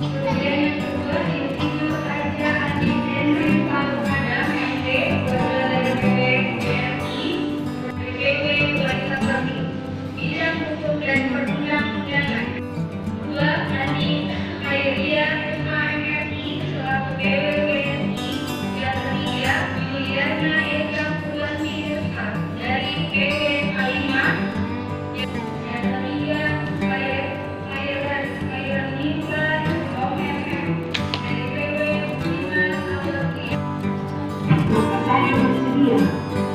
Kemudian yang kedua, Insinyur Raja Adi Henry Palumadam, MD, Ketua DPP RI, DPP Wanita Kami, Bidang Hukum dan Perundang-undangan. Dua, Adi Khairia, MAMRI, selaku DWWNI. Yang ketiga, Yuliana Eka Purwati Irfan, dari PP Kalimat. Yang ketiga, Khairan Niflan, OMM, dari PP Unimas Abadi. Maka saya bersedia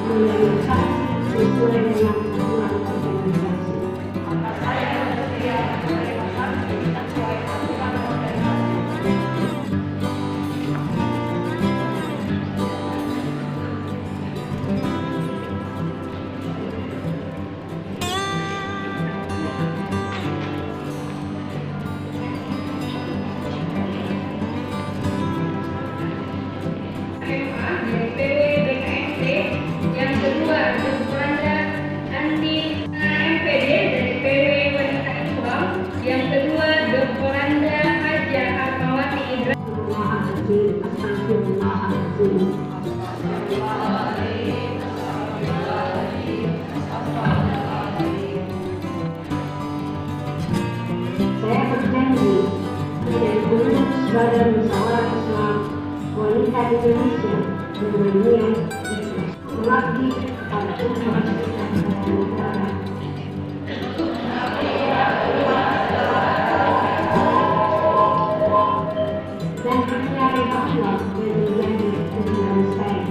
menjadi saksi sesuai dengan aturan organisasi. Maka saya bersedia menerima sanksi sesuai aturan organisasi. Dari PW BKMT. Yang kedua, Dr. Andi MPD dari PW Wanita Islam. Yang kedua, Dr. Haja Atmawati Indra. Astagfirullahaladzim. Saya berjanji menjadi pengurus Badan Musyawarah Islam Wanita Indonesia dengan niat ikhlas mengabdi pada Tuhan dan negara. Dan mencari akhlak yang menjadi tujuan saya.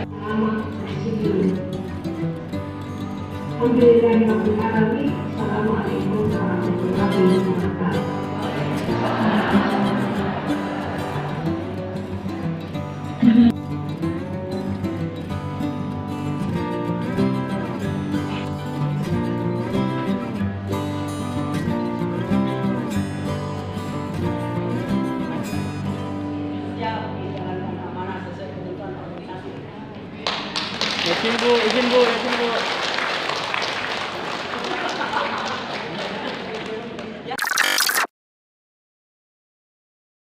Selamat bersih. Alhamdulillah Rabbil Alamin. Assalamualaikum warahmatullahi wabarakatuh. Izin bu, izin bu.